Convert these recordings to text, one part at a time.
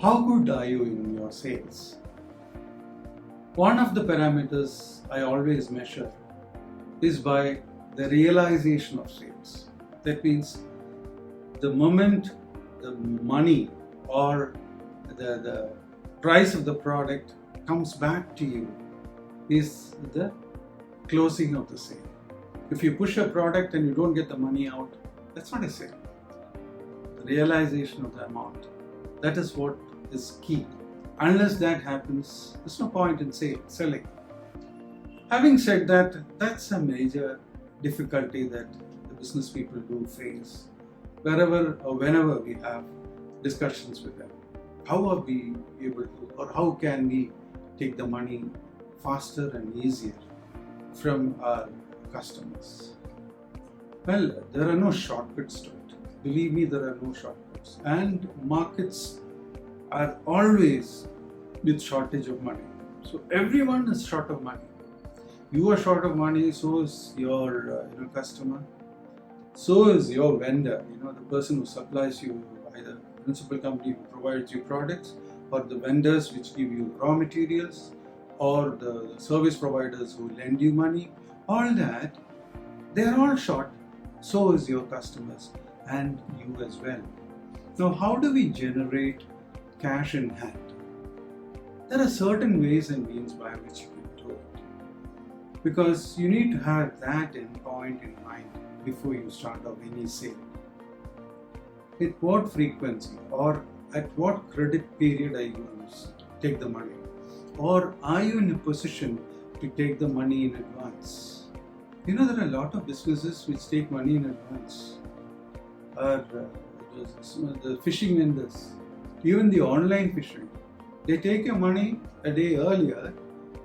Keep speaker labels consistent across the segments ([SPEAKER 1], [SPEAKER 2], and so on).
[SPEAKER 1] How good are you in your sales? One of the parameters I always measure is by the realization of sales. That means the moment the money or the price of the product comes back to you is the closing of the sale. If you push a product and you don't get the money out, that's not a sale. The realization of the amount, that is what is key. Unless that happens, there's no point in selling. Having said that, that's a major difficulty that the business people do face wherever or whenever we have discussions with them. How are we able to, or how can we take the money faster and easier from our customers? Well, there are no shortcuts to it. Believe me, there are no shortcuts. And markets are always with shortage of money. So everyone is short of money. You are short of money, so is your customer, so is your vendor, the person who supplies you, either the principal company who provides you products, or the vendors which give you raw materials, or the service providers who lend you money. All that, they are all short, so is your customers and you as well. Now, how do we generate cash in hand? There are certain ways and means by which you can do it, because you need to have that endpoint in mind before you start off any sale. At what frequency or at what credit period are you going to take the money? Or are you in a position to take the money in advance? There are a lot of businesses which take money in advance. The fishing vendors, even the online fishing, they take your money a day earlier,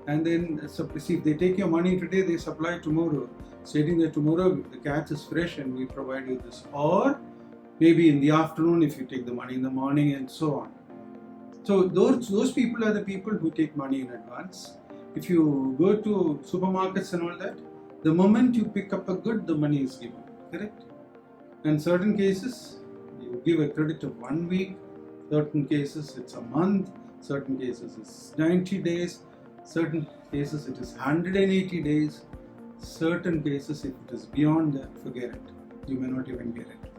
[SPEAKER 1] and then if they take your money today, they supply tomorrow, stating that tomorrow the catch is fresh and we provide you this. Or maybe in the afternoon if you take the money in the morning, and so on. So those people are the people who take money in advance. If you go to supermarkets and all that, the moment you pick up a good, the money is given, correct? In certain cases, you give a credit of 1 week, certain cases it's a month, certain cases it's 90 days, certain cases it is 180 days, certain cases if it is beyond that, forget it. You may not even get it.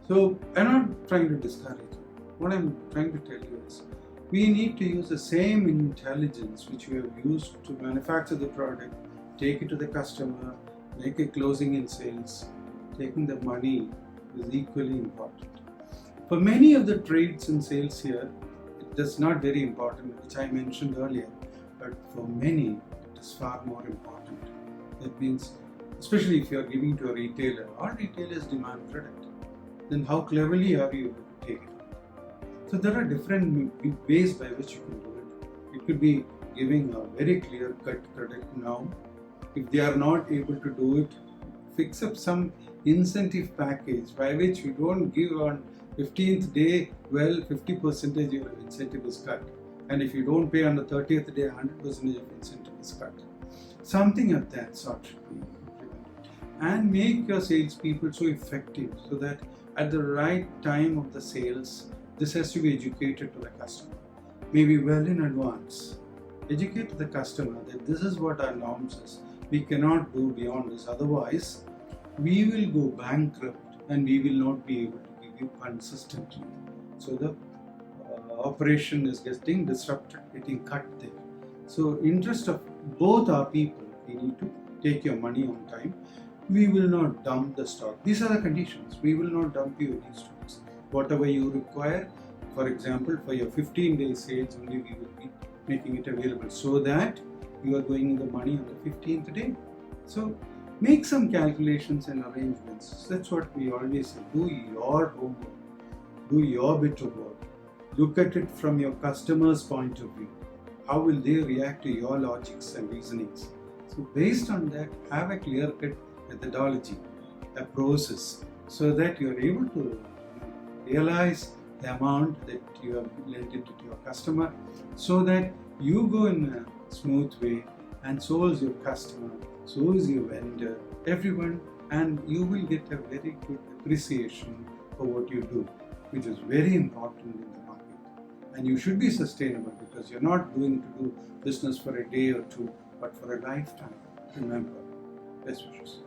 [SPEAKER 1] So I'm not trying to discourage you. What I'm trying to tell you is, we need to use the same intelligence which we have used to manufacture the product, take it to the customer, make a closing in sales. Taking the money is equally important. For many of the trades and sales here, it is not very important, which I mentioned earlier, but for many, it is far more important. That means, especially if you are giving to a retailer, all retailers demand credit. Then how cleverly are you able to take it? So there are different ways by which you can do it. It could be giving a very clear-cut credit now. If they are not able to do it, fix up some incentive package by which you don't give on 15th day, 50% of your incentive is cut. And if you don't pay on the 30th day, 100% of incentive is cut. Something of that sort should be implemented. And make your salespeople so effective so that at the right time of the sales, this has to be educated to the customer. Maybe well in advance. Educate the customer that this is what our norms is. We cannot do beyond this. Otherwise, we will go bankrupt and we will not be able to give you consistently. So the operation is getting disrupted, getting cut there. So interest of both our people, we need to take your money on time. We will not dump the stock. These are the conditions. We will not dump you any stocks. Whatever you require, for example, for your 15-day sales only, we will be making it available so that you are going in the money on the 15th day. So make some calculations and arrangements. That's what we always say. Do your homework. Do your bit of work. Look at it from your customer's point of view. How will they react to your logics and reasonings? So based on that, have a clear-cut methodology, a process, so that you are able to realize the amount that you have lent it to your customer, so that you go in a smooth way, and so is your customer, so is your vendor, everyone, and you will get a very good appreciation for what you do, which is very important in the market.
[SPEAKER 2] And you should be sustainable because you're not doing to do business for a day or two, but for a lifetime. Remember. Best wishes.